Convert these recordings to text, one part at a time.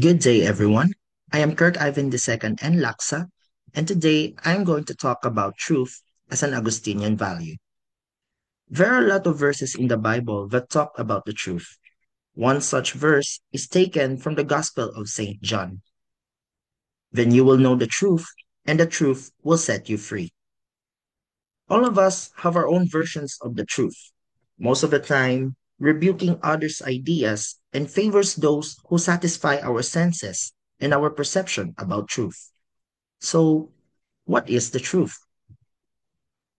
Good day, everyone. I am Kirk Ivan II and Laksa, and today I am going to talk about truth as an Augustinian value. There are a lot of verses in the Bible that talk about the truth. One such verse is taken from the Gospel of St. John. Then you will know the truth, and the truth will set you free. All of us have our own versions of the truth, most of the time rebuking others' ideas and favors those who satisfy our senses and our perception about truth. So, what is the truth?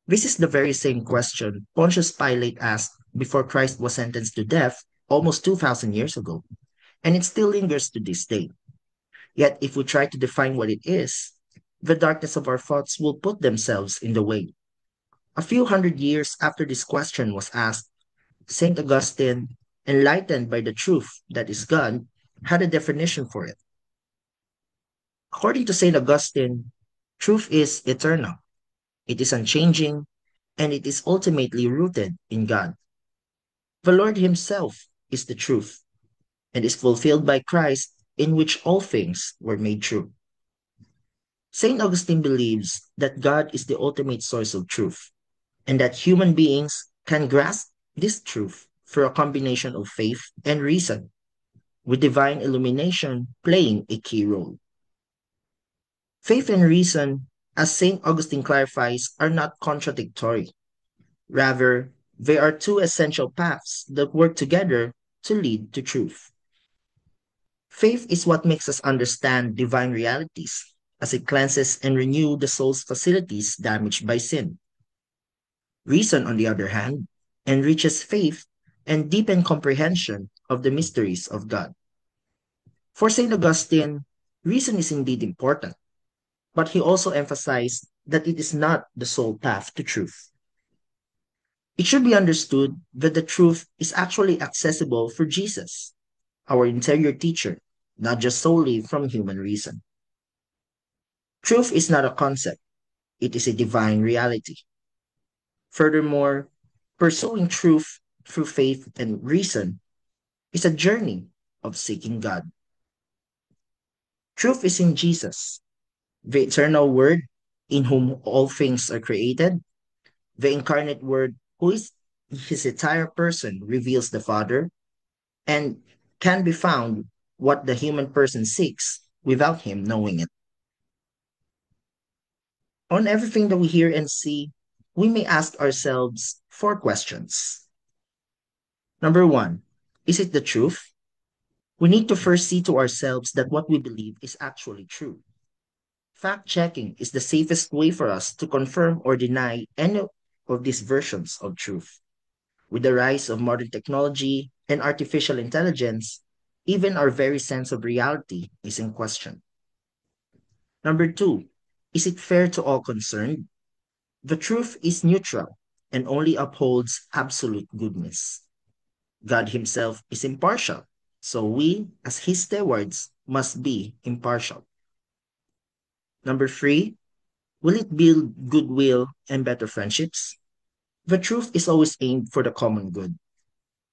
This is the very same question Pontius Pilate asked before Christ was sentenced to death almost 2,000 years ago, and it still lingers to this day. Yet, if we try to define what it is, the darkness of our thoughts will put themselves in the way. A few hundred years after this question was asked, St. Augustine, enlightened by the truth that is God, had a definition for it. According to St. Augustine, truth is eternal, it is unchanging, and it is ultimately rooted in God. The Lord Himself is the truth and is fulfilled by Christ, in which all things were made true. St. Augustine believes that God is the ultimate source of truth and that human beings can grasp this truth through a combination of faith and reason, with divine illumination playing a key role. Faith and reason, as St. Augustine clarifies, are not contradictory. Rather, they are two essential paths that work together to lead to truth. Faith is what makes us understand divine realities, as it cleanses and renews the soul's facilities damaged by sin. Reason, on the other hand, enriches faith and deepens comprehension of the mysteries of God. For St. Augustine, reason is indeed important, but he also emphasized that it is not the sole path to truth. It should be understood that the truth is actually accessible for Jesus, our interior teacher, not just solely from human reason. Truth is not a concept, it is a divine reality. Furthermore, pursuing truth through faith and reason is a journey of seeking God. Truth is in Jesus, the eternal Word in whom all things are created, the incarnate Word who is his entire person reveals the Father and can be found what the human person seeks without him knowing it. On everything that we hear and see, we may ask ourselves four questions. Number one, is it the truth? We need to first see to ourselves that what we believe is actually true. Fact checking is the safest way for us to confirm or deny any of these versions of truth. With the rise of modern technology and artificial intelligence, even our very sense of reality is in question. Number two, is it fair to all concerned? The truth is neutral and only upholds absolute goodness. God Himself is impartial, so we, as His stewards, must be impartial. Number three, will it build goodwill and better friendships? The truth is always aimed for the common good.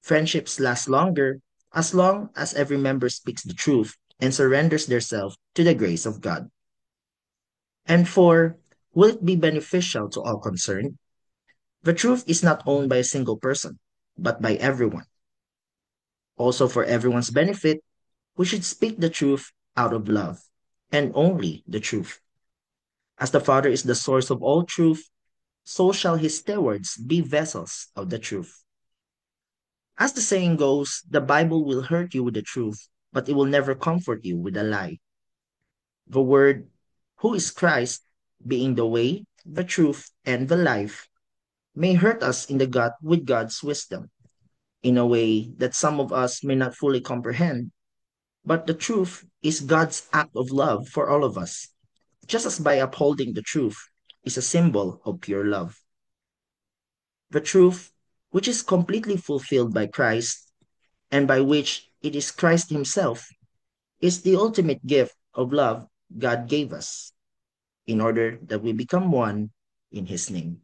Friendships last longer as long as every member speaks the truth and surrenders themselves to the grace of God. And four, will it be beneficial to all concerned? The truth is not owned by a single person, but by everyone. Also, for everyone's benefit, we should speak the truth out of love, and only the truth. As the Father is the source of all truth, so shall his stewards be vessels of the truth. As the saying goes, the Bible will hurt you with the truth, but it will never comfort you with a lie. The word, who is Christ, being the way, the truth, and the life, may hurt us in the gut with God's wisdom, in a way that some of us may not fully comprehend. But the truth is God's act of love for all of us, just as by upholding the truth is a symbol of pure love. The truth, which is completely fulfilled by Christ, and by which it is Christ Himself, is the ultimate gift of love God gave us, in order that we become one in His name.